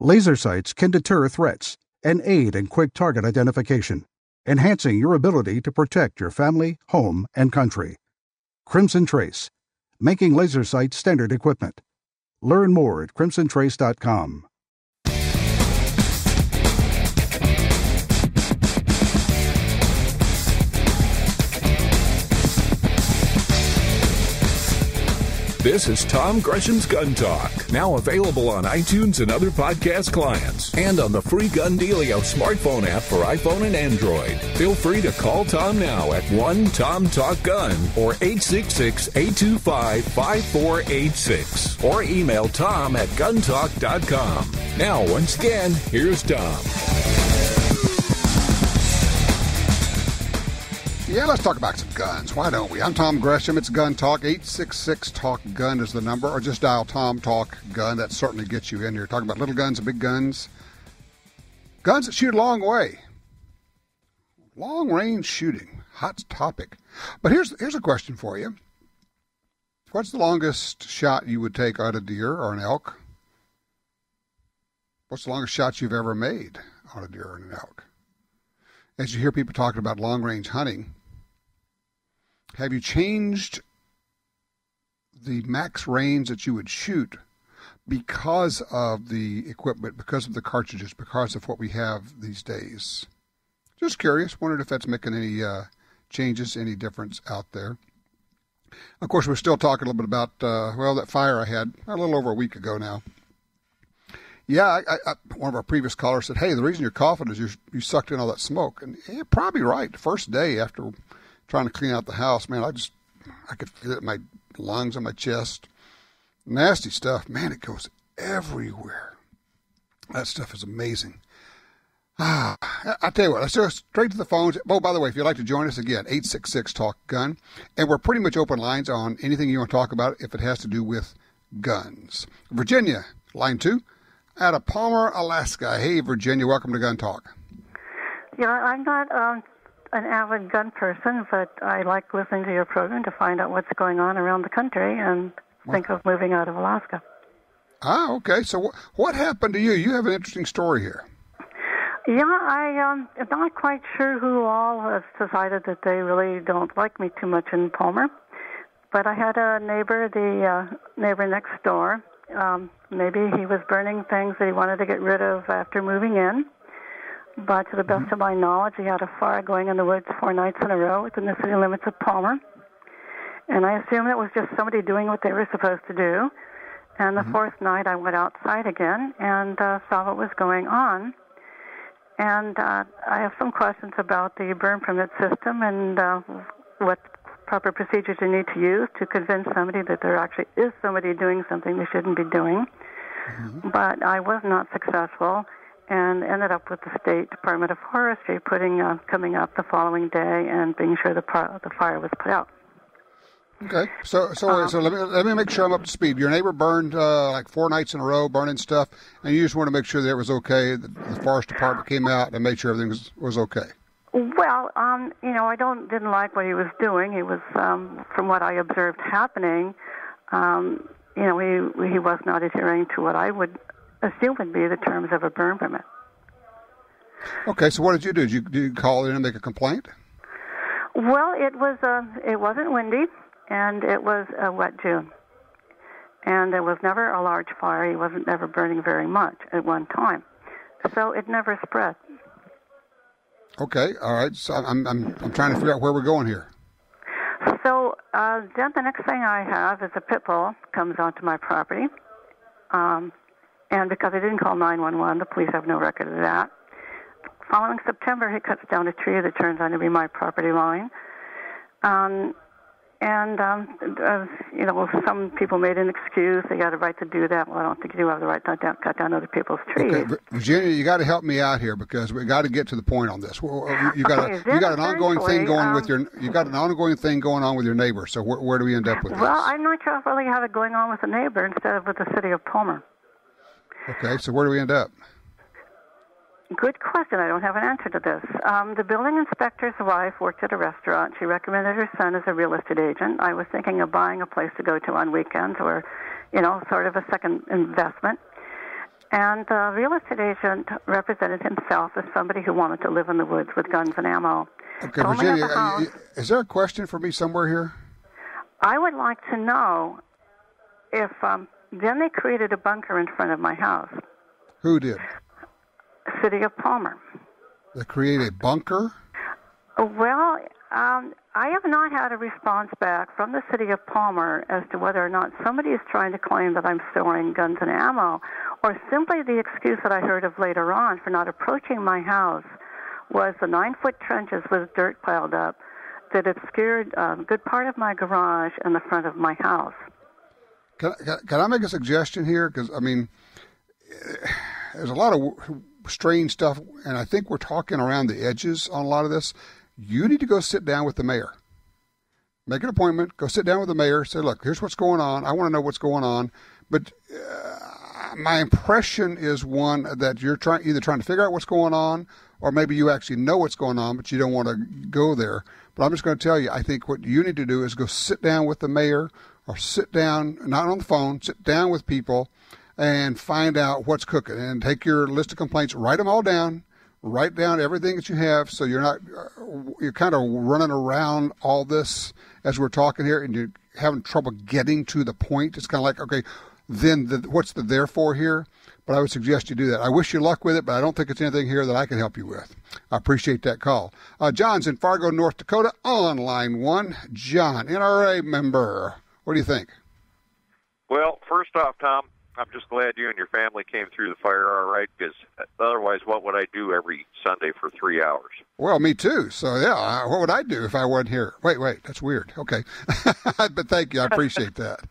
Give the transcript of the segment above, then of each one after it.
Laser sights can deter threats and aid in quick target identification, enhancing your ability to protect your family, home, and country. Crimson Trace, making laser sights standard equipment. Learn more at crimsontrace.com. This is Tom Gresham's Gun Talk, now available on iTunes and other podcast clients, and on the free GunDealio smartphone app for iPhone and Android. Feel free to call Tom now at 1-TOM-TALK-GUN or 866-825-5486, or email Tom at guntalk.com. Now, once again, here's Tom. Yeah, let's talk about some guns. Why don't we? I'm Tom Gresham. It's Gun Talk. 866-TALK-GUN is the number, or just dial Tom Talk Gun. That certainly gets you in here. Talking about little guns and big guns. Guns that shoot a long way. Long-range shooting. Hot topic. But here's a question for you. What's the longest shot you would take at a deer or an elk? What's the longest shot you've ever made on a deer or an elk? As you hear people talking about long-range hunting, have you changed the max range that you would shoot because of the equipment, because of the cartridges, because of what we have these days? Just curious. Wondered if that's making any changes, any difference out there. Of course, we're still talking a little bit about, that fire I had a little over a week ago now. Yeah, one of our previous callers said, hey, the reason you're coughing is you sucked in all that smoke. And you're probably right. The first day after trying to clean out the house, man, I could feel it in my lungs and my chest. Nasty stuff. Man, it goes everywhere. That stuff is amazing. I tell you what, let's go straight to the phones. Oh, by the way, if you'd like to join us again, 866-TALK-GUN. And we're pretty much open lines on anything you want to talk about if it has to do with guns. Virginia, line 2. Out of Palmer, Alaska. Hey, Virginia, welcome to Gun Talk. Yeah, I'm not an avid gun person, but I like listening to your program to find out what's going on around the country and think of moving out of Alaska. Ah, okay. So what happened to you? You have an interesting story here. Yeah, I'm not quite sure who all has decided that they really don't like me too much in Palmer, but I had a neighbor, the neighbor next door. Maybe he was burning things that he wanted to get rid of after moving in. But to the best of my knowledge, he had a fire going in the woods 4 nights in a row within the city limits of Palmer. And I assume it was just somebody doing what they were supposed to do. And the fourth night, I went outside again and saw what was going on. And I have some questions about the burn permit system and what proper procedures you need to use to convince somebody that there actually is somebody doing something they shouldn't be doing. But I was not successful and ended up with the State Department of Forestry coming up the following day and being sure the fire was put out. Okay, so let me make sure I'm up to speed. Your neighbor burned like 4 nights in a row, burning stuff, and you just want to make sure that it was okay. The Forest Department came out and made sure everything was okay. Well, I didn't like what he was doing. He was, from what I observed happening, he was not adhering to what I would assume would be the terms of a burn permit. Okay, so what did you do? Did you call in and make a complaint? Well, it wasn't windy, and it was a wet June. And there was never a large fire. He wasn't ever burning very much at one time. So it never spread. Okay, all right. So I'm trying to figure out where we're going here. So then the next thing I have is a pit bull comes onto my property. And because I didn't call 911, the police have no record of that. Following September, he cuts down a tree that turns out to be my property line. Some people made an excuse. They had a right to do that. Well, I don't think you do have the right to cut down other people's trees. Okay, Virginia, you got to help me out here because we got to get to the point on this. You got an ongoing thing going with your neighbor. So where do we end up with this? Well, I'm not sure if I really have it going on with the neighbor instead of with the city of Palmer. Okay, so where do we end up? Good question. I don't have an answer to this. The building inspector's wife worked at a restaurant. She recommended her son as a real estate agent. I was thinking of buying a place to go to on weekends or, sort of a second investment. And the real estate agent represented himself as somebody who wanted to live in the woods with guns and ammo. Okay, Virginia, is there a question for me somewhere here? I would like to know if then they created a bunker in front of my house. Who did? City of Palmer. They created a bunker? Well, I have not had a response back from the City of Palmer as to whether or not somebody is trying to claim that I'm storing guns and ammo, or simply the excuse that I heard of later on for not approaching my house was the 9-foot trenches with dirt piled up that obscured a good part of my garage and the front of my house. Can I make a suggestion here? Because, I mean, there's a lot of strange stuff, and I think we're talking around the edges on a lot of this. You need to go sit down with the mayor. Make an appointment. Go sit down with the mayor. Say, look, here's what's going on. I want to know what's going on. But my impression is, one, that you're either trying to figure out what's going on, or maybe you actually know what's going on, but you don't want to go there. But I'm just going to tell you, I think what you need to do is go sit down with the mayor, or sit down, not on the phone, sit down with people and find out what's cooking. And take your list of complaints, write them all down, write down everything that you have, so you're kind of running around all this as we're talking here, and you're having trouble getting to the point. It's kind of like, okay, then what's the therefore here? But I would suggest you do that. I wish you luck with it, but I don't think it's anything here that I can help you with. I appreciate that call. John's in Fargo, North Dakota, on line 1. John, NRA member. What do you think? Well, first off, Tom, I'm just glad you and your family came through the fire all right, because otherwise what would I do every Sunday for 3 hours? Well, me too. So, yeah, what would I do if I wasn't here? Wait, that's weird. Okay. But thank you. I appreciate that.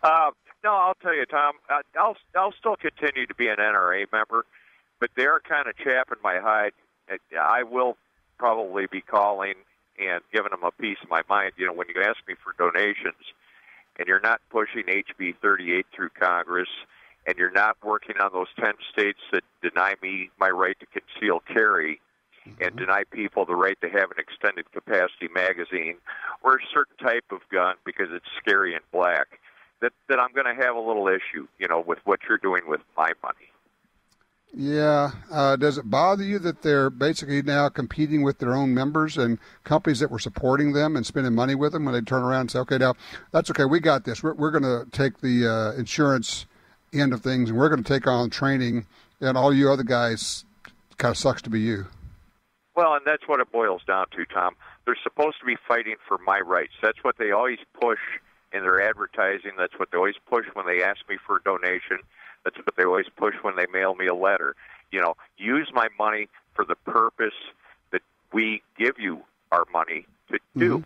No, I'll tell you, Tom, I'll still continue to be an NRA member, but they're kind of chapping my hide. I will probably be calling and giving them a piece of my mind. You know, when you ask me for donations, and you're not pushing HB 38 through Congress, and you're not working on those 10 states that deny me my right to conceal carry, and deny people the right to have an extended capacity magazine or a certain type of gun because it's scary and black, that I'm going to have a little issue, you know, with what you're doing with my money. Yeah. Does it bother you that they're basically now competing with their own members and companies that were supporting them and spending money with them when they turn around and say, okay, now, that's okay, we got this. We're going to take the insurance end of things, and we're going to take on training, and all you other guys, kind of sucks to be you. Well, and that's what it boils down to, Tom. They're supposed to be fighting for my rights. That's what they always push in their advertising. That's what they always push when they ask me for a donation. That's what they always push when they mail me a letter. You know, use my money for the purpose that we give you our money to do.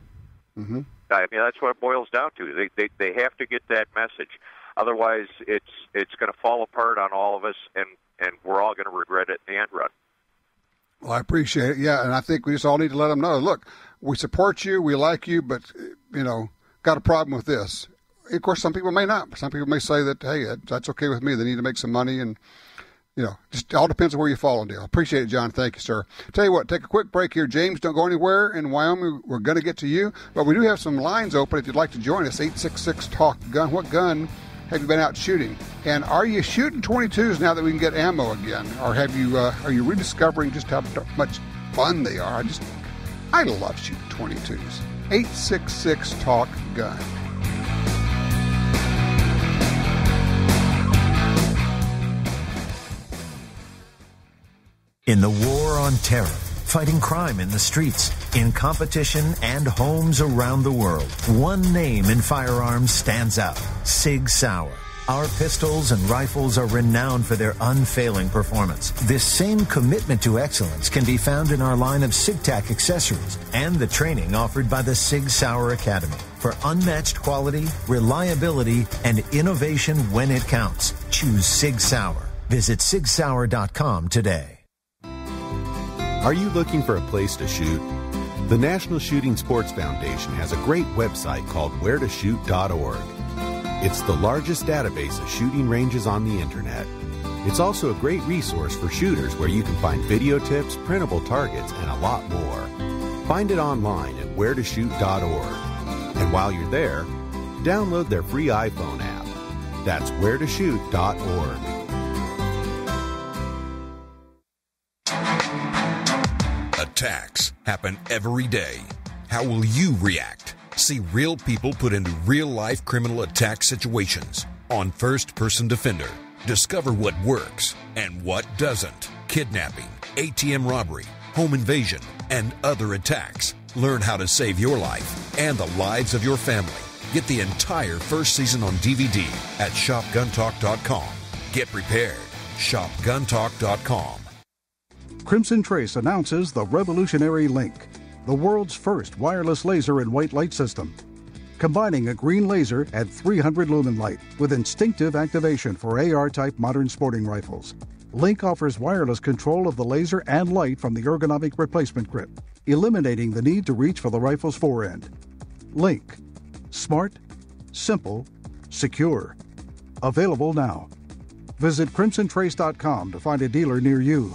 Mm-hmm. I mean, that's what it boils down to. They have to get that message. Otherwise, it's going to fall apart on all of us, and we're all going to regret it in the end run. Well, I appreciate it. Yeah, and I think we just all need to let them know, look, we support you, we like you, but, you know, got a problem with this. Of course, some people may not. Some people may say that, hey, that's okay with me. They need to make some money, and, you know, just all depends on where you fall on deal. Appreciate it, John. Thank you, sir. Tell you what, take a quick break here. James, don't go anywhere. In Wyoming, we're going to get to you, but we do have some lines open if you'd like to join us. 866-TALK-GUN. What gun have you been out shooting? And are you shooting 22s now that we can get ammo again? Or have you are you rediscovering just how much fun they are? I love shooting 22s. 866-TALK-GUN. In the war on terror, fighting crime in the streets, in competition and homes around the world, one name in firearms stands out: Sig Sauer. Our pistols and rifles are renowned for their unfailing performance. This same commitment to excellence can be found in our line of SigTac accessories and the training offered by the Sig Sauer Academy. For unmatched quality, reliability, and innovation when it counts, choose Sig Sauer. Visit SigSauer.com today. Are you looking for a place to shoot? The National Shooting Sports Foundation has a great website called wheretoshoot.org. It's the largest database of shooting ranges on the internet. It's also a great resource for shooters where you can find video tips, printable targets, and a lot more. Find it online at wheretoshoot.org. And while you're there, download their free iPhone app. That's wheretoshoot.org. attacks happen every day. How will you react? See real people put into real-life criminal attack situations on First Person Defender. Discover what works and what doesn't. Kidnapping, ATM robbery, home invasion, and other attacks. Learn how to save your life and the lives of your family. Get the entire first season on DVD at shopguntalk.com. Get prepared. shopguntalk.com. Crimson Trace announces the revolutionary Link, the world's first wireless laser and white light system. Combining a green laser at 300 lumen light with instinctive activation for AR-type modern sporting rifles. Link offers wireless control of the laser and light from the ergonomic replacement grip, eliminating the need to reach for the rifle's forend. Link. Smart, simple, secure. Available now. Visit crimsontrace.com to find a dealer near you.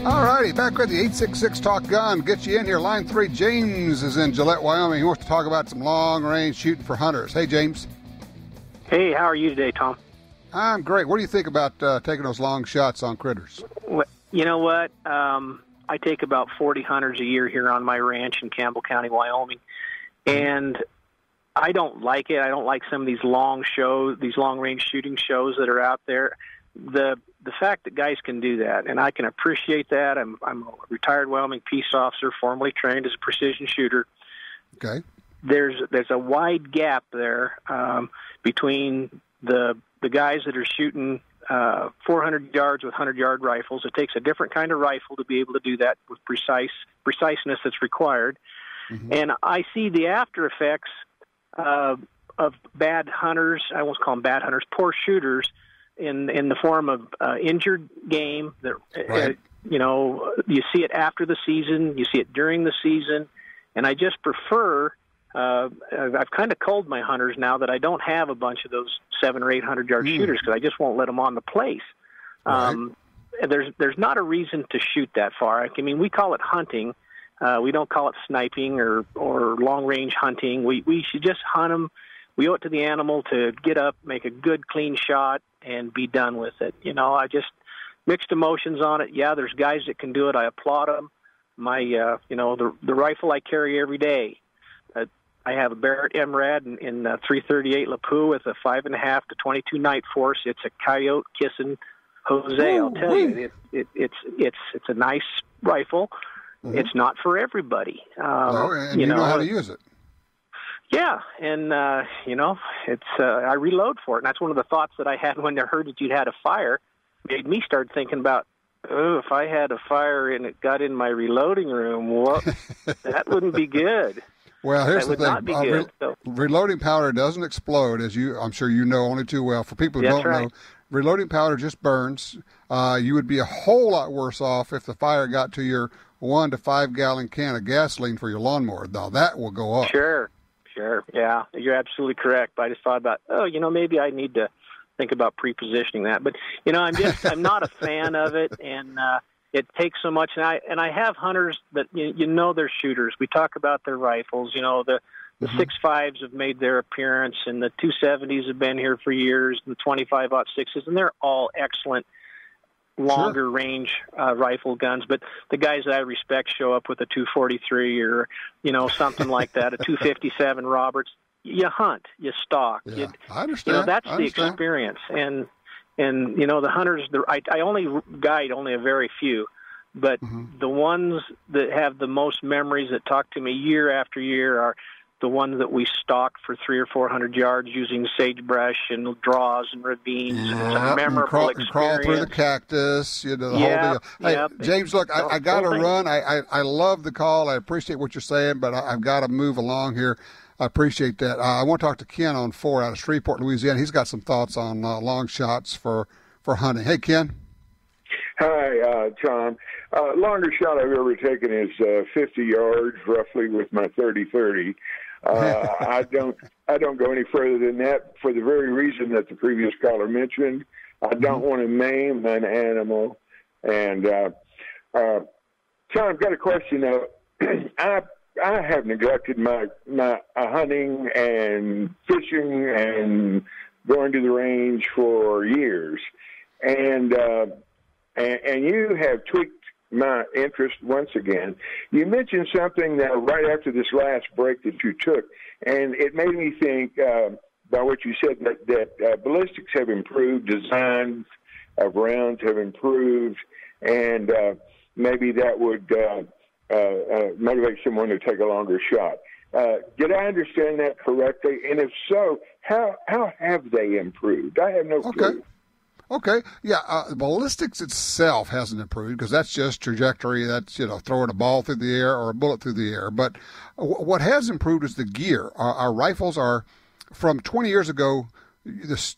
Alrighty, back with the 866 Talk Gun. Get you in here. Line 3, James is in Gillette, Wyoming. He wants to talk about some long-range shooting for hunters. Hey, James. Hey, how are you today, Tom? I'm great. What do you think about taking those long shots on critters? You know what? I take about 40 hunters a year here on my ranch in Campbell County, Wyoming, and I don't like it. I don't like some of these long shows, these long-range shooting shows that are out there. The fact that guys can do that, and I can appreciate that. I'm a retired Wyoming peace officer, formerly trained as a precision shooter. Okay. There's a wide gap there between the guys that are shooting 400 yards with 100-yard rifles. It takes a different kind of rifle to be able to do that with preciseness that's required. Mm-hmm. And I see the after effects of bad hunters. I won't call them bad hunters, poor shooters, in the form of injured game. That right. You see it after the season, you see it during the season, and I just prefer. I've kind of culled my hunters now that I don't have a bunch of those 700 or 800 yard shooters because I just won't let them on the place. Right. There's not a reason to shoot that far. I mean, we call it hunting. We don't call it sniping or long range hunting. We should just hunt them. We owe it to the animal to get up, make a good, clean shot, and be done with it. I just mixed emotions on it. Yeah, there's guys that can do it. I applaud them. My, the rifle I carry every day. I have a Barrett MRAD in 338 Lapua with a 5.5 to 22 night force. It's a coyote kissing Jose. I'll tell you, it's a nice rifle. Mm-hmm. It's not for everybody. And you know how to use it. Yeah, and it's I reload for it, and that's one of the thoughts that I had when I heard that you'd had a fire. Made me start thinking about, if I had a fire and it got in my reloading room, well, that wouldn't be good. Well, here's the thing. Reloading powder doesn't explode, as I'm sure you know only too well. For people who don't know, reloading powder just burns. You would be a whole lot worse off if the fire got to your 1 to 5 gallon can of gasoline for your lawnmower. Now, that will go up. Sure. Yeah, you're absolutely correct. But I just thought about, maybe I need to think about pre-positioning that. But, I'm not a fan of it, and it takes so much. And I have hunters that, they're shooters. We talk about their rifles. The 6.5s have made their appearance, and the 270s have been here for years, and the 25-06s, and they're all excellent longer range rifle guns. But the guys that I respect show up with a 243 or, something like that, a 257 Roberts. You hunt, you stalk. Yeah, I understand. That's the experience. And the hunters, I only guide only a very few, but the ones that have the most memories that talk to me year after year are the ones that we stalked for 300 or 400 yards using sagebrush and draws and ravines. Yeah, and it's a memorable experience. Crawl through the cactus, the whole deal. Hey, James, look, I got to run. I love the call. I appreciate what you're saying, but I've got to move along here. I appreciate that. I want to talk to Ken on 4 out of Shreveport, Louisiana. He's got some thoughts on long shots for hunting. Hey, Ken. Hi, Tom. Longest shot I've ever taken is 50 yards, roughly, with my 30-30. I don't go any further than that for the very reason that the previous caller mentioned. I don't want to maim an animal. And Tom, I've got a question. I have neglected my hunting and fishing and going to the range for years, and you have tweaked my interest once again. You mentioned something that right after this last break that you took, and it made me think by what you said that ballistics have improved, designs of rounds have improved, and maybe that would motivate someone to take a longer shot. Did I understand that correctly? And if so, how have they improved? I have no clue. Okay. Yeah. Ballistics itself hasn't improved because that's just trajectory. That's, throwing a ball through the air or a bullet through the air. But what has improved is the gear. Our rifles are, from 20 years ago, this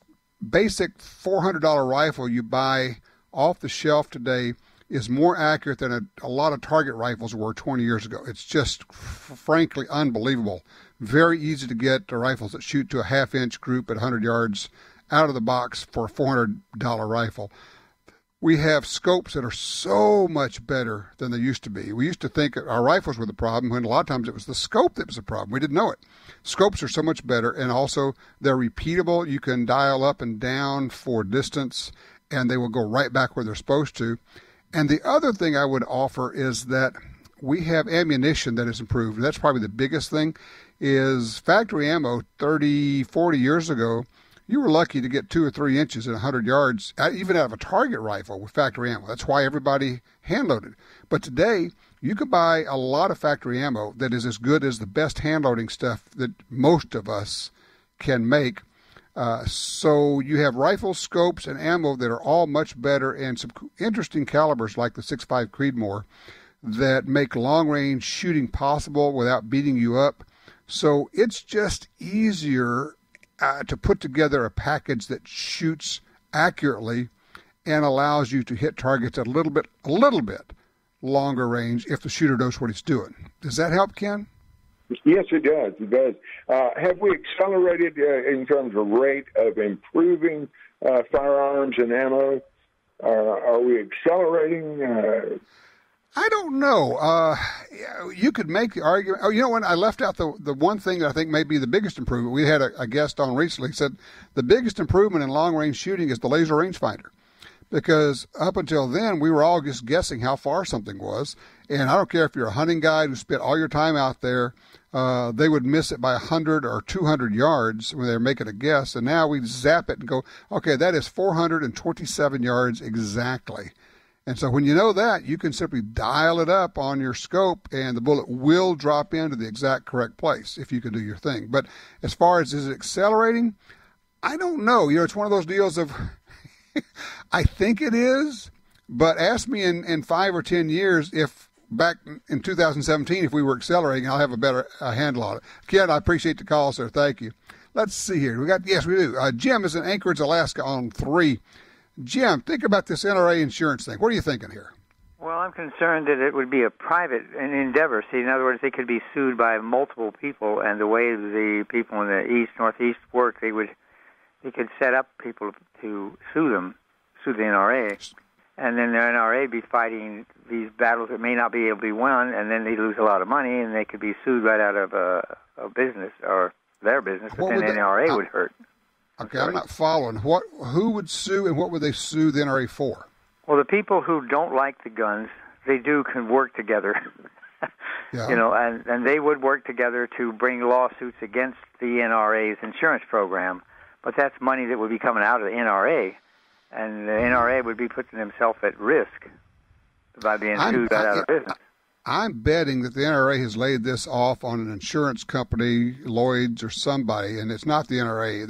basic $400 rifle you buy off the shelf today is more accurate than a lot of target rifles were 20 years ago. It's just frankly unbelievable. Very easy to get rifles that shoot to a half-inch group at 100 yards out of the box for a $400 rifle. We have scopes that are so much better than they used to be. We used to think our rifles were the problem, when a lot of times it was the scope that was the problem. We didn't know it. Scopes are so much better, and also they're repeatable. You can dial up and down for distance, and they will go right back where they're supposed to. And the other thing I would offer is that we have ammunition that has improved. And that's probably the biggest thing, is factory ammo 30, 40 years ago, you were lucky to get 2 or 3 inches at 100 yards, even out of a target rifle with factory ammo. That's why everybody hand-loaded. But today, you could buy a lot of factory ammo that is as good as the best hand-loading stuff that most of us can make. So you have rifles, scopes, and ammo that are all much better, and some interesting calibers like the 6.5 Creedmoor that make long-range shooting possible without beating you up. So it's just easier to put together a package that shoots accurately and allows you to hit targets at a little bit longer range if the shooter knows what he's doing. Does that help, Ken? Yes, it does. It does. Have we accelerated in terms of rate of improving firearms and ammo? Are we accelerating? I don't know. You could make the argument. Oh, when I left out the one thing that I think may be the biggest improvement. We had a guest on recently said the biggest improvement in long-range shooting is the laser rangefinder. Because up until then, we were all just guessing how far something was. And I don't care if you're a hunting guide who spent all your time out there, they would miss it by 100 or 200 yards when they were making a guess. And now we zap it and go, okay, that is 427 yards exactly. And so when you know that, you can simply dial it up on your scope, and the bullet will drop into the exact correct place if you can do your thing. But as far as is it accelerating, I don't know. It's one of those deals of I think it is, but ask me in 5 or 10 years if back in 2017 if we were accelerating, I'll have a better handle on it. Ken, I appreciate the call, sir. Thank you. Let's see here. Yes, we do. Jim is in Anchorage, Alaska on 3. Jim, think about this NRA insurance thing. What are you thinking here? Well, I'm concerned that it would be a private endeavor. See, in other words, they could be sued by multiple people, and the way the people in the Northeast work, they could set up people to sue the NRA, and then the NRA would be fighting these battles that may not be able to be won, and then they lose a lot of money, and they could be sued right out of a business or their business, but then the NRA would hurt. Okay, I'm not following. Who would sue, and what would they sue the NRA for? Well, the people who don't like the guns, can work together. Yeah. And they would work together to bring lawsuits against the NRA's insurance program. But that's money that would be coming out of the NRA, and the NRA would be putting themselves at risk by being sued out of business. I'm betting that the NRA has laid this off on an insurance company, Lloyd's or somebody, and it's not the NRA.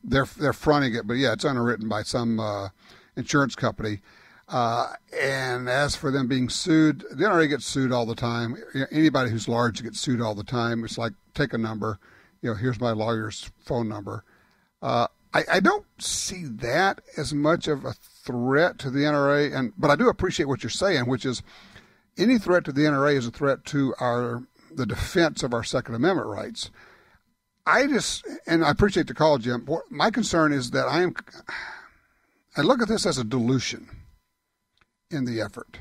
They're fronting it, but yeah, it's underwritten by some insurance company. And as for them being sued, the NRA gets sued all the time. Anybody who's large gets sued all the time. It's like, take a number. Here's my lawyer's phone number. I don't see that as much of a threat to the NRA, but I do appreciate what you're saying, which is any threat to the NRA is a threat to the defense of our Second Amendment rights. And I appreciate the call, Jim. My concern is that I look at this as a dilution in the effort.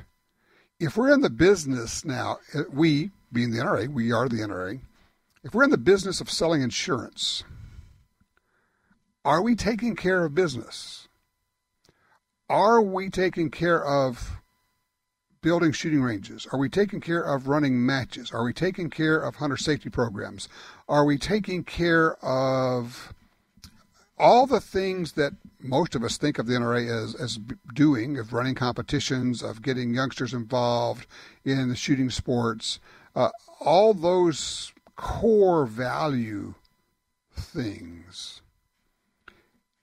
If we're in the business now, we, being the NRA, we are the NRA, if we're in the business of selling insurance, are we taking care of business? Are we taking care of building shooting ranges? Are we taking care of running matches? Are we taking care of hunter safety programs? Are we taking care of all the things that most of us think of the NRA as doing, of running competitions, of getting youngsters involved in the shooting sports, all those core value things.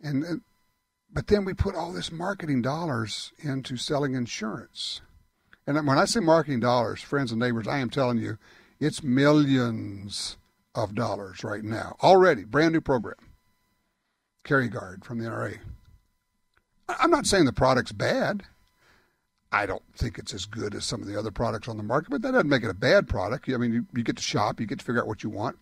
But then we put all this marketing dollars into selling insurance. And when I say marketing dollars, friends and neighbors, I am telling you, it's millions of dollars right now. Already, brand new program. Carry Guard from the NRA. I'm not saying the product's bad. I don't think it's as good as some of the other products on the market, but that doesn't make it a bad product. I mean, you get to shop, you get to figure out what you want.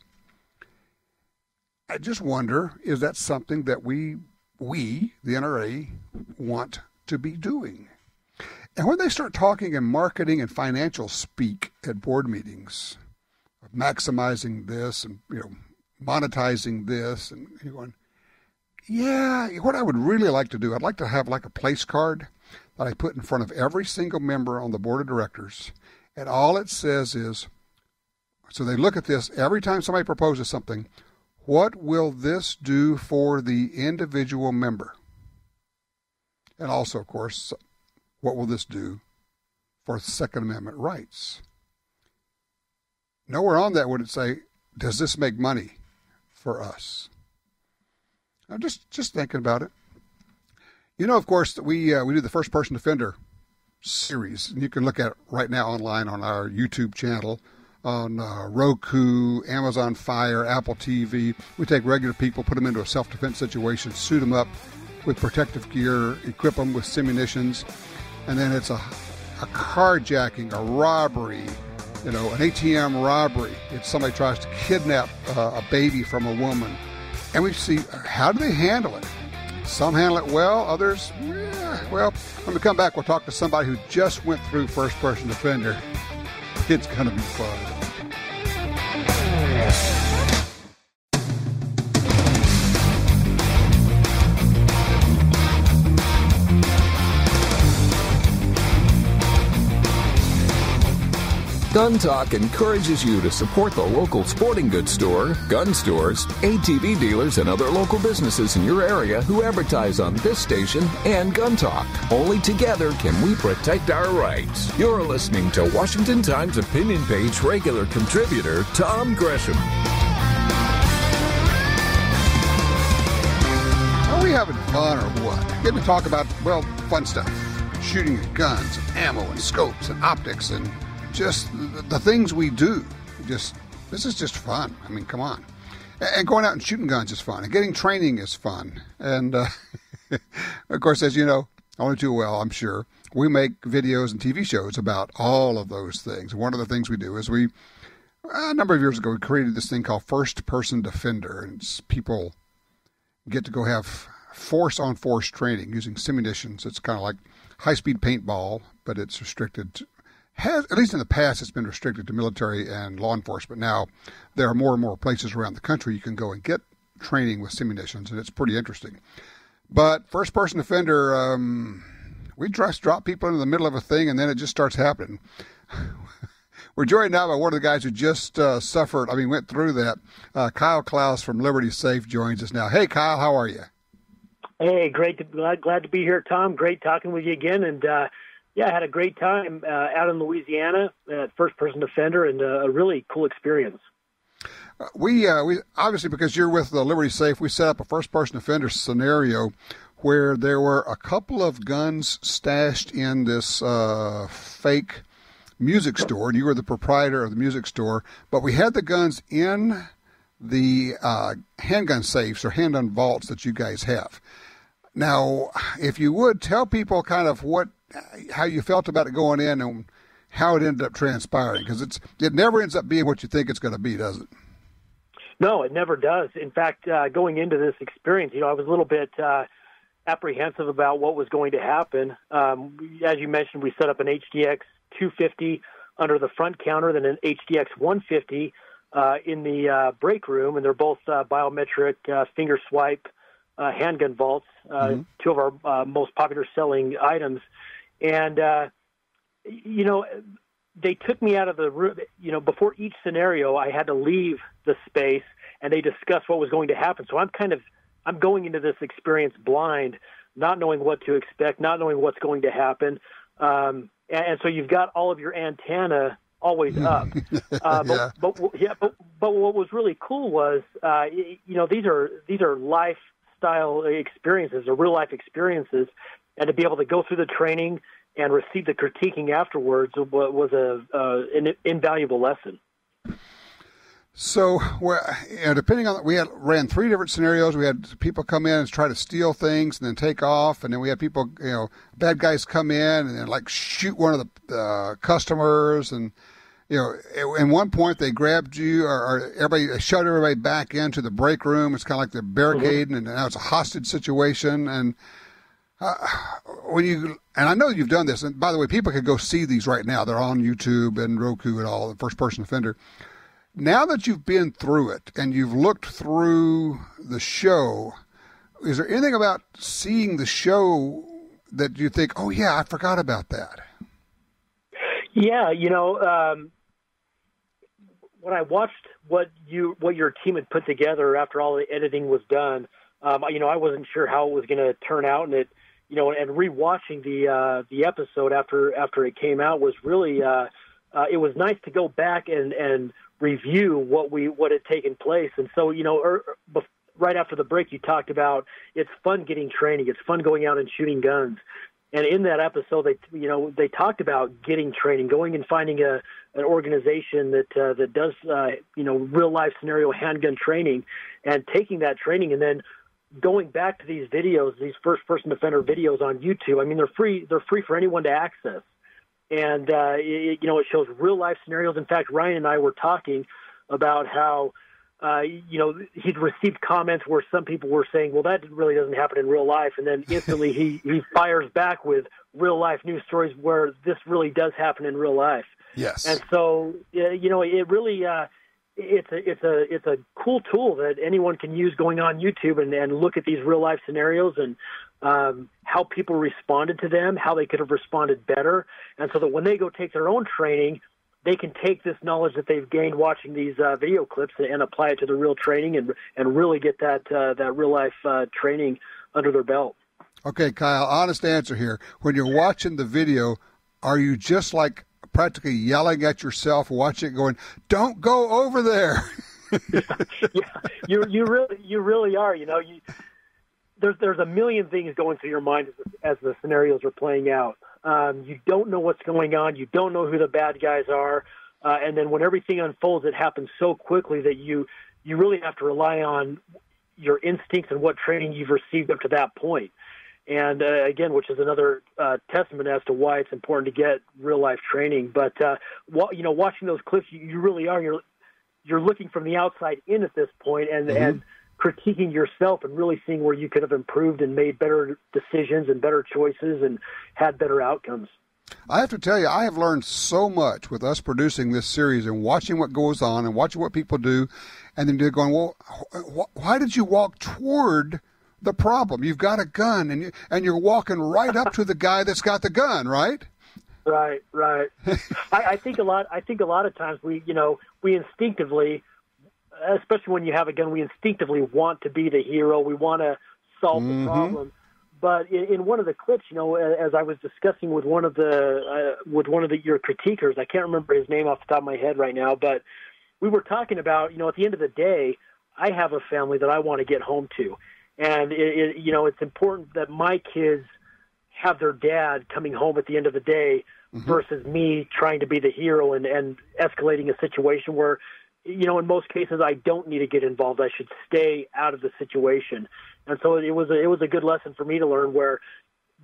I just wonder, is that something that we, the NRA, want to be doing? And when they start talking in marketing and financial speak at board meetings, of maximizing this and monetizing this, and you're going, yeah, what I would really like to do, I'd like to have like a place card that I put in front of every single member on the board of directors, and all it says is, so they look at this every time somebody proposes something, what will this do for the individual member? And also, of course, what will this do for Second Amendment rights? Nowhere on that would it say, does this make money for us? I'm just thinking about it. Of course, we do the First Person Defender series, and you can look at it right now online on our YouTube channel, on Roku, Amazon Fire, Apple TV. We take regular people, put them into a self-defense situation, suit them up with protective gear, equip them with simunitions, and then it's a carjacking, a robbery, an ATM robbery. If somebody tries to kidnap a baby from a woman. And we see, how do they handle it? Some handle it well, others, well, when we come back, we'll talk to somebody who just went through First Person Defender. It's going to be fun. Gun Talk encourages you to support the local sporting goods store, gun stores, ATV dealers, and other local businesses in your area who advertise on this station and Gun Talk. Only together can we protect our rights. You're listening to Washington Times opinion page regular contributor Tom Gresham. Are we having fun or what? Get to talk about, fun stuff. Shooting at guns, and ammo, and scopes, and optics, and just the things we do. This is just fun. I mean, come on. And going out and shooting guns is fun. And getting training is fun. And, of course, as you know, only too well, I'm sure, we make videos and TV shows about all of those things. One of the things we do is a number of years ago, we created this thing called First Person Defender. And people get to go have force-on-force training using simunitions. It's kind of like high-speed paintball, but it's restricted at least in the past, it's been restricted to military and law enforcement. Now, there are more and more places around the country you can go and get training with simunitions, and it's pretty interesting. But First Person Defender, we just drop people into the middle of a thing, and then it just starts happening. We're joined now by one of the guys who just went through that. Kyle Klaus from Liberty Safe joins us now. Hey, Kyle, how are you? Hey, glad to be here, Tom. Great talking with you again, and I had a great time out in Louisiana at First Person Defender, and a really cool experience. We obviously, because you're with Liberty Safe, we set up a First Person Defender scenario where there were a couple of guns stashed in this fake music store. You were the proprietor of the music store, but we had the guns in the handgun safes or handgun vaults that you guys have. Now, if you would, tell people kind of how you felt about it going in and how it ended up transpiring, because it never ends up being what you think it's going to be, does it? No, it never does. In fact, going into this experience, I was a little bit apprehensive about what was going to happen. As you mentioned, we set up an HDX 250 under the front counter than an HDX 150 in the break room, and they're both biometric finger swipe handgun vaults, two of our most popular selling items. And, they took me out of the room. Before each scenario, I had to leave the space, and they discussed what was going to happen. So I'm going into this experience blind, not knowing what to expect, not knowing what's going to hapen. And so you've got all of your antenna always up. But what was really cool was, these are lifestyle experiences, or real life experiences, and to be able to go through the training and receive the critiquing afterwards was an invaluable lesson. So, depending on, we ran 3 different scenarios. We had people come in and try to steal things and then take off, and then we had people, bad guys come in and then shoot one of the customers, and at one point they grabbed you, or everybody shoved everybody back into the break room. It's kind of like they're barricading, and now it's a hostage situation, and. And I know you've done this, and by the way, people can go see these right now. They're on YouTube and Roku and all, the first-person offender. Now that you've been through it and you've looked through the show, is there anything about seeing the show that you think, oh, yeah, I forgot about that? Yeah, when I watched what your team had put together after all the editing was done, I wasn't sure how it was going to turn out, and and rewatching the episode after it came out was really it was nice to go back and review what had taken place. And so right after the break, you talked about it's fun getting training, it's fun going out and shooting guns. And in that episode, they talked about getting training, going and finding an organization that does real life scenario handgun training, and taking that training and then going back to these videos, these first-person defender videos on YouTube. I mean, they're free. They're free for anyone to access, and it shows real-life scenarios. In fact, Ryan and I were talking about how he'd received comments where some people were saying, "Well, that really doesn't happen in real life," and then instantly he fires back with real-life news stories where this really does happen in real life. Yes, and so it really. It's a cool tool that anyone can use going on YouTube and look at these real life scenarios and how people responded to them, how they could have responded better, and so that when they go take their own training, they can take this knowledge that they've gained watching these video clips and apply it to the real training and really get that real life training under their belt. Okay, Kyle, honest answer here. When you're watching the video, are you just practically yelling at yourself, watching it, going, "Don't go over there"? You really are. There's a million things going through your mind as the scenarios are playing out. You don't know what's going on. You don't know who the bad guys are, and then when everything unfolds, it happens so quickly that you really have to rely on your instincts and what training you've received up to that point. And again, which is another testament as to why it's important to get real life training. But watching those clips, you really are. You're looking from the outside in at this point, and critiquing yourself and really seeing where you could have improved and made better decisions and better choices and had better outcomes. I have to tell you, I have learned so much with us producing this series and watching what goes on and watching what people do, and then going, well, why did you walk toward the problem? You've got a gun, and you're walking right up to the guy that's got the gun, right? Right. I think a lot of times we instinctively, especially when you have a gun, we instinctively want to be the hero. We want to solve the problem. But in one of the clips, as I was discussing with one of your critiquers, I can't remember his name off the top of my head right now, but we were talking about, at the end of the day, I have a family that I want to get home to. And, it's important that my kids have their dad coming home at the end of the day versus me trying to be the hero and escalating a situation where, in most cases, I don't need to get involved. I should stay out of the situation. And so it was a good lesson for me to learn where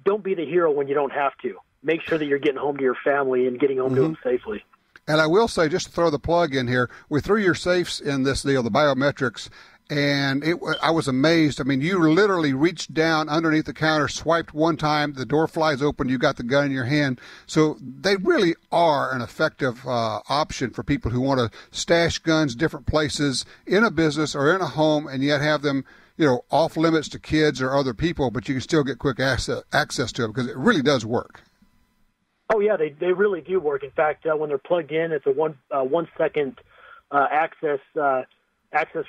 don't be the hero when you don't have to. Make sure that you're getting home to your family and getting home to them safely. And I will say, just to throw the plug in here, we threw your safes in this deal, the biometrics, And I was amazed. I mean, you literally reached down underneath the counter, swiped one time, the door flies open, you got the gun in your hand. So they really are an effective option for people who want to stash guns different places in a business or in a home, and yet have them, off limits to kids or other people, but you can still get quick access to them because it really does work. Oh yeah, they really do work. In fact, when they're plugged in, it's a 1 second access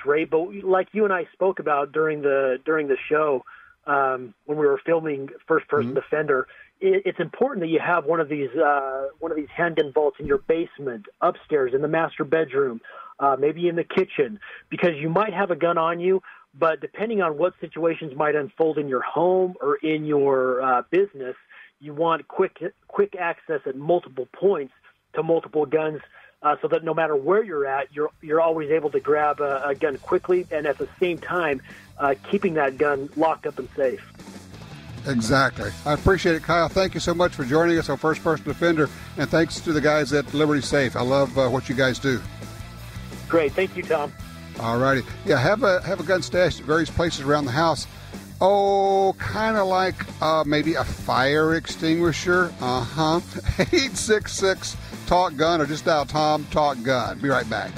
rate. But like you and I spoke about during the show, when we were filming First Person Defender, it's important that you have one of these handgun vaults in your basement, upstairs, in the master bedroom, maybe in the kitchen, because you might have a gun on you. But depending on what situations might unfold in your home or in your business, you want quick access at multiple points to multiple guns, so that no matter where you're at, you're always able to grab a gun quickly, and at the same time, keeping that gun locked up and safe. Exactly. I appreciate it, Kyle. Thank you so much for joining us on First Person Defender, and thanks to the guys at Liberty Safe. I love what you guys do. Great. Thank you, Tom. All righty. Yeah, have a gun stashed at various places around the house. Oh, kind of like maybe a fire extinguisher. 866-TALK-GUN, or just dial Tom Talk Gun. Be right back.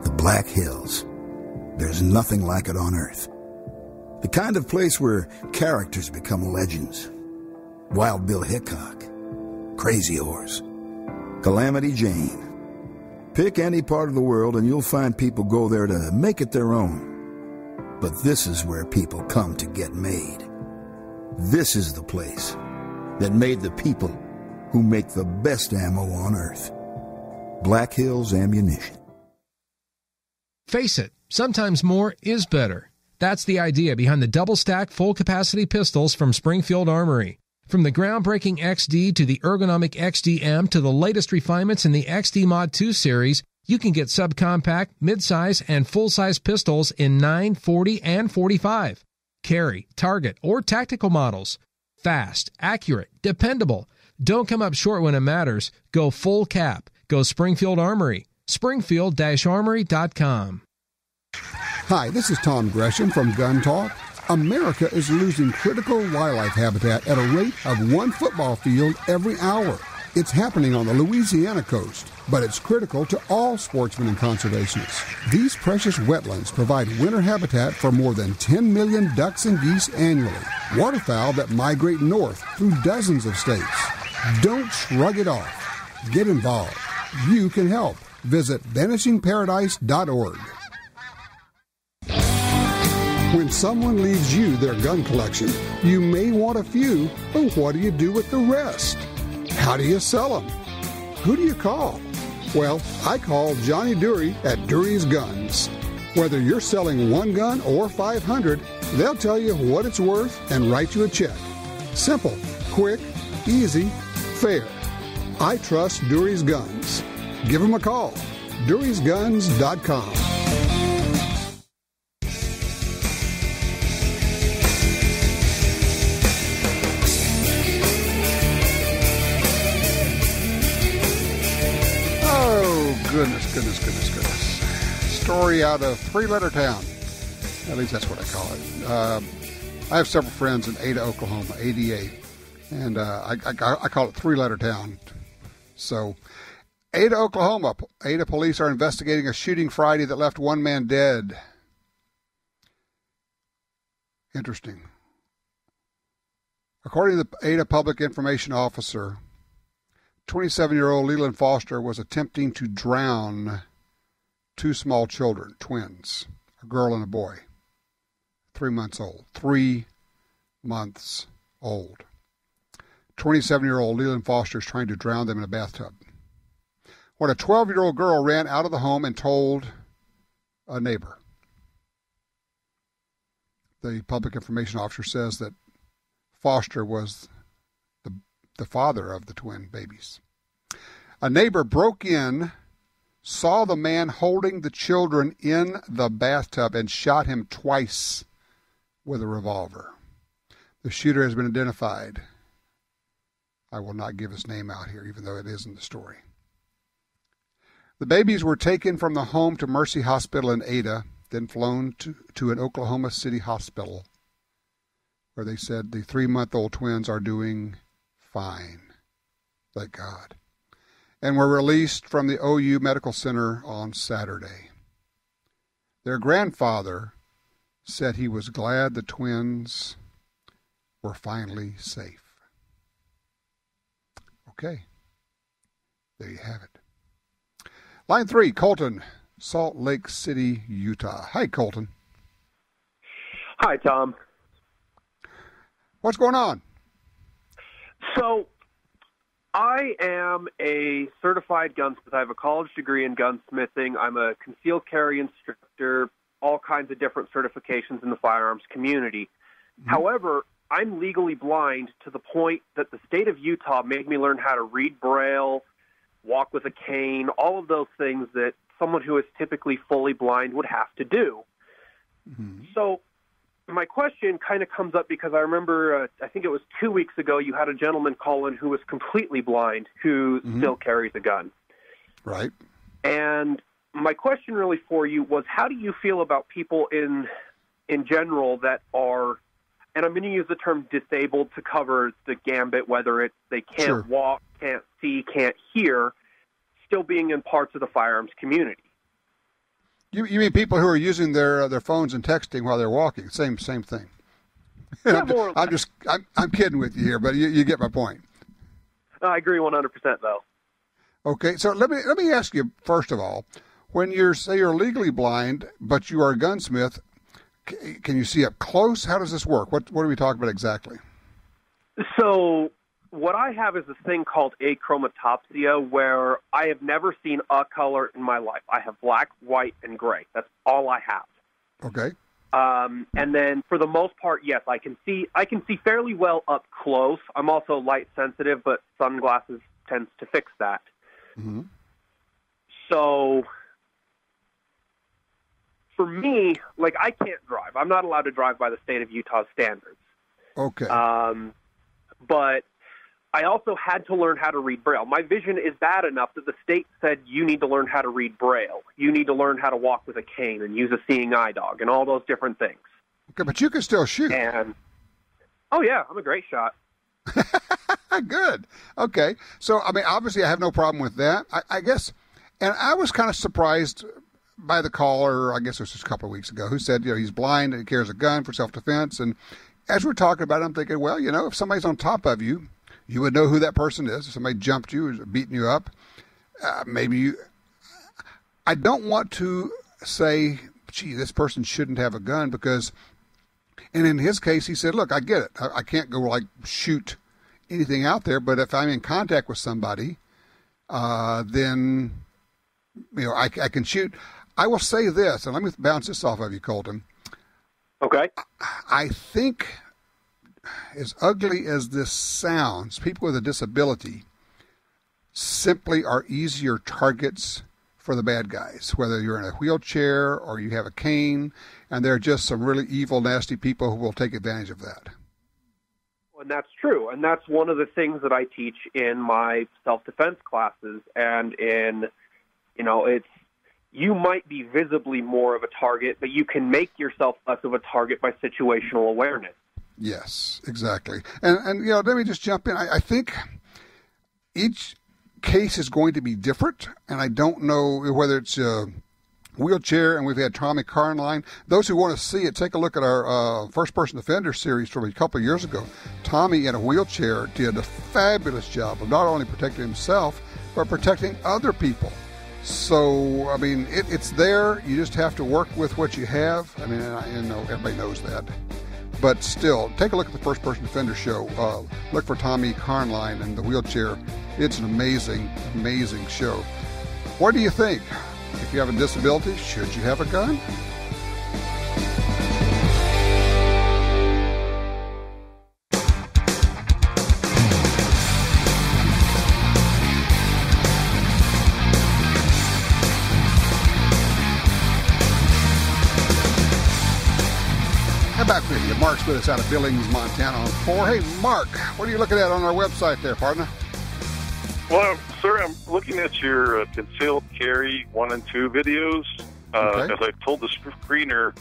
The Black Hills. There's nothing like it on Earth. The kind of place where characters become legends. Wild Bill Hickok, Crazy Horse, Calamity Jane. Pick any part of the world and you'll find people go there to make it their own. But this is where people come to get made. This is the place that made the people who make the best ammo on Earth. Black Hills Ammunition. Face it, sometimes more is better. That's the idea behind the double-stack, full-capacity pistols from Springfield Armory. From the groundbreaking XD to the ergonomic XDM to the latest refinements in the XD Mod 2 series, you can get subcompact, midsize, and full-size pistols in 9, 40, and 45. Carry, target, or tactical models. Fast, accurate, dependable. Don't come up short when it matters. Go full cap. Go Springfield Armory. Springfield-Armory.com. Hi, this is Tom Gresham from Gun Talk. America is losing critical wildlife habitat at a rate of 1 football field every hour. It's happening on the Louisiana coast, but it's critical to all sportsmen and conservationists. These precious wetlands provide winter habitat for more than 10 million ducks and geese annually, waterfowl that migrate north through dozens of states. Don't shrug it off. Get involved. You can help. Visit vanishingparadise.org. When someone leaves you their gun collection, you may want a few, but what do you do with the rest? How do you sell them? Who do you call? Well, I call Johnny Dury at Dury's Guns. Whether you're selling 1 gun or 500, they'll tell you what it's worth and write you a check. Simple, quick, easy, fair. I trust Dury's Guns. Give them a call. DurysGuns.com. Goodness. Story out of Three-Letter Town. At least that's what I call it. I have several friends in Ada, Oklahoma, ADA, and I call it Three-Letter Town. So, Ada, Oklahoma. Ada police are investigating a shooting Friday that left 1 man dead. Interesting. According to the Ada Public Information Officer, 27-year-old Leland Foster was attempting to drown 2 small children, twins, a girl and a boy, 3 months old. 3 months old. 27-year-old Leland Foster is trying to drown them in a bathtub. When a 12-year-old girl ran out of the home and told a neighbor. The public information officer says that Foster was the father of the twin babies. A neighbor broke in, saw the man holding the children in the bathtub, and shot him twice with a revolver. The shooter has been identified. I will not give his name out here, even though it is in the story. The babies were taken from the home to Mercy Hospital in Ada, then flown to an Oklahoma City hospital, where they said the 3-month-old twins are doing fine. Thank God. And were released from the OU Medical Center on Saturday. Their grandfather said he was glad the twins were finally safe. Okay. There you have it. Line 3, Colton, Salt Lake City, Utah. Hi, Colton. Hi, Tom. What's going on? So, I am a certified gunsmith. I have a college degree in gunsmithing. I'm a concealed carry instructor, all kinds of different certifications in the firearms community. Mm-hmm. However, I'm legally blind to the point that the state of Utah made me learn how to read Braille, walk with a cane, all of those things that someone who is typically fully blind would have to do. Mm-hmm. So my question kind of comes up because I remember, I think it was 2 weeks ago, you had a gentleman call in who was completely blind who still carries a gun. Right. And my question really for you was, how do you feel about people in general that are, and I'm going to use the term disabled to cover the gambit, whether it's they can't walk, can't see, can't hear, still being in parts of the firearms community? You mean people who are using their phones and texting while they're walking? Same thing. Yeah, I'm kidding with you here, but you get my point. I agree 100%, though. Okay, so let me ask you first of all, when you're legally blind but you are a gunsmith, can you see up close? How does this work? What are we talking about exactly? So what I have is a thing called achromatopsia, where I have never seen a color in my life. I have black, white, and gray. That's all I have. Okay. And then for the most part, yes, I can see fairly well up close. I'm also light sensitive, but sunglasses tends to fix that. Mm-hmm. So for me, like, I can't drive. I'm not allowed to drive by the state of Utah standards. Okay. But I also had to learn how to read Braille. My vision is bad enough that the state said you need to learn how to read Braille. You need to learn how to walk with a cane and use a seeing eye dog and all those different things. Okay, but you can still shoot. And oh yeah, I'm a great shot. Good. Okay. So, I mean, obviously I have no problem with that. I guess, and I was kind of surprised by the caller, I guess it was just a couple of weeks ago, who said, he's blind and he carries a gun for self-defense. And as we're talking about it, I'm thinking, well, if somebody's on top of you, you would know who that person is. If somebody jumped you or beating you up, I don't want to say, gee, this person shouldn't have a gun because, and in his case, he said, look, I get it. I can't go shoot anything out there, but if I'm in contact with somebody, then, I can shoot. I will say this, and let me bounce this off of you, Colton. Okay. I think, as ugly as this sounds, people with a disability simply are easier targets for the bad guys, whether you're in a wheelchair or you have a cane, and there are just some really evil, nasty people who will take advantage of that. And that's true, and that's one of the things that I teach in my self-defense classes, and it's, you might be visibly more of a target, but you can make yourself less of a target by situational awareness. Yes, exactly. And let me just jump in. I think each case is going to be different, and I don't know whether it's a wheelchair, and we've had Tommy Carnline. Those who want to see it, take a look at our first-person defender series from a couple of years ago. Tommy in a wheelchair did a fabulous job of not only protecting himself, but protecting other people. So, I mean, it's there. You just have to work with what you have. I mean, everybody knows that. But still, take a look at the First Person Defender show. Look for Tommy Carnline and the wheelchair. It's an amazing, amazing show. What do you think? If you have a disability, should you have a gun? I'm back with you. Mark's with us out of Billings, Montana on 4. Hey, Mark, what are you looking at on our website there, partner? Well, sir, I'm looking at your concealed carry 1 and 2 videos. Okay. As I told the screener,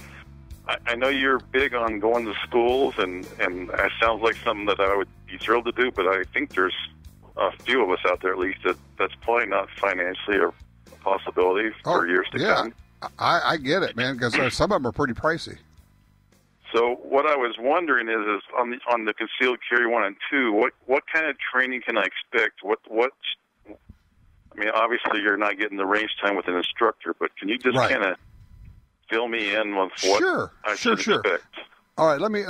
I know you're big on going to schools, and it sounds like something that I would be thrilled to do, but I think there's a few of us out there, at least, that's probably not financially a possibility for years to come. I get it, man, because some of them are pretty pricey. So what I was wondering is on the concealed carry 1 and 2, what kind of training can I expect? I mean, obviously you're not getting the range time with an instructor, but can you just kind of fill me in with what I should expect? All right, let me.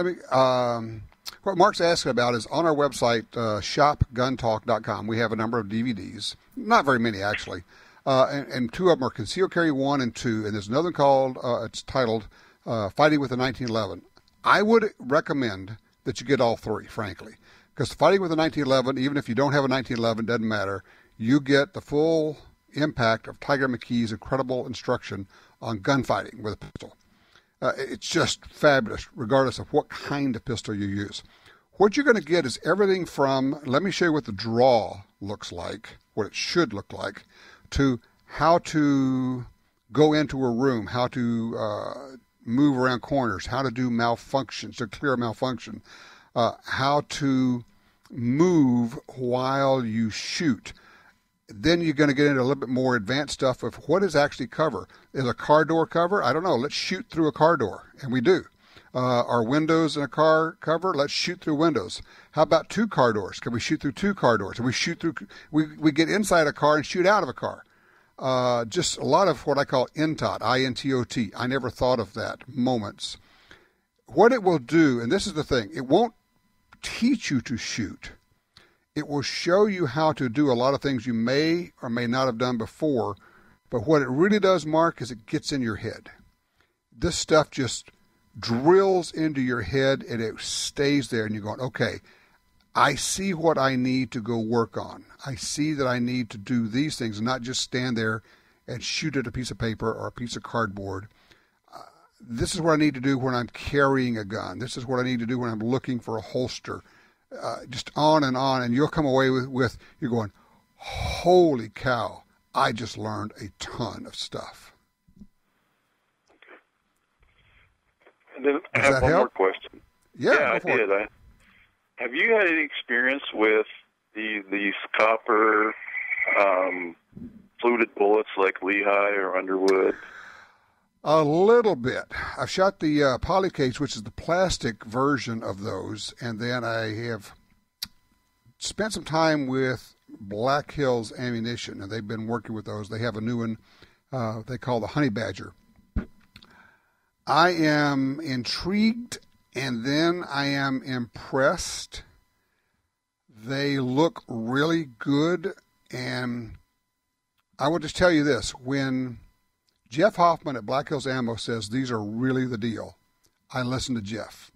What Mark's asking about is on our website, shopguntalk.com. We have a number of DVDs, not very many actually, and 2 of them are concealed carry 1 and 2, and there's another called. It's titled Fighting with a 1911. I would recommend that you get all 3, frankly, because Fighting with a 1911, even if you don't have a 1911, doesn't matter. You get the full impact of Tiger McKee's incredible instruction on gunfighting with a pistol. It's just fabulous, regardless of what kind of pistol you use. What you're going to get is everything from, let me show you what the draw looks like, what it should look like, to how to go into a room, how to move around corners, how to do malfunctions, to clear a malfunction, how to move while you shoot. Then you're going to get into a little bit more advanced stuff of what is actually cover. Is a car door cover? I don't know. Let's shoot through a car door, and we do. Are windows in a car cover? Let's shoot through windows. How about 2 car doors? Can we shoot through 2 car doors? Can we shoot through? We get inside a car and shoot out of a car. Just a lot of what I call INTOT, I-N-T-O-T. I never thought of that moments. What it will do, and this is the thing, it won't teach you to shoot. It will show you how to do a lot of things you may or may not have done before, but what it really does, Mark, is it gets in your head. This stuff just drills into your head, and it stays there, and you're going, okay, I see what I need to go work on. I see that I need to do these things and not just stand there and shoot at a piece of paper or a piece of cardboard. This is what I need to do when I'm carrying a gun. This is what I need to do when I'm looking for a holster. Just on, and you'll come away with you're going, holy cow, I just learned a ton of stuff. And then I have one more question. Yeah, I did. Have you had any experience with these copper fluted bullets like Lehigh or Underwood? A little bit. I've shot the polycase, which is the plastic version of those, and then I have spent some time with Black Hills Ammunition, and they've been working with those. They have a new one they call the Honey Badger. I am intrigued, and then I am impressed. They look really good, and I will just tell you this. When Jeff Hoffman at Black Hills Ammo says these are really the deal, I listen to Jeff.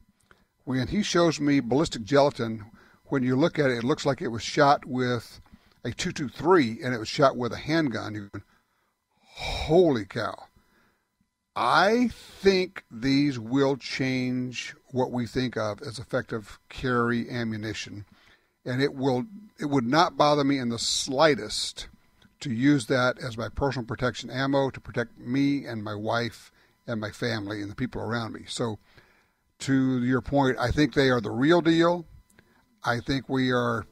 When he shows me ballistic gelatin, when you look at it, it looks like it was shot with a .223 and it was shot with a handgun. You're going, holy cow. I think these will change what we think of as effective carry ammunition, and it would not bother me in the slightest to use that as my personal protection ammo to protect me and my wife and my family and the people around me. So to your point, I think they are the real deal. I think we are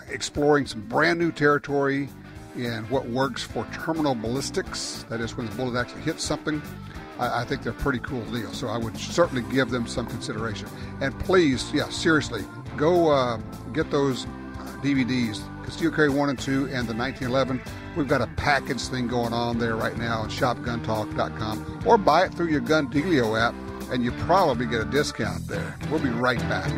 exploring some brand new territory in what works for terminal ballistics. That is when the bullet actually hits something. I think they're a pretty cool deal. So I would certainly give them some consideration. And please, seriously, go get those DVDs, Concealed Carry 1 and 2 and the 1911. We've got a package thing going on there right now on shopguntalk.com, or buy it through your GunDealio app, and you probably get a discount there. We'll be right back.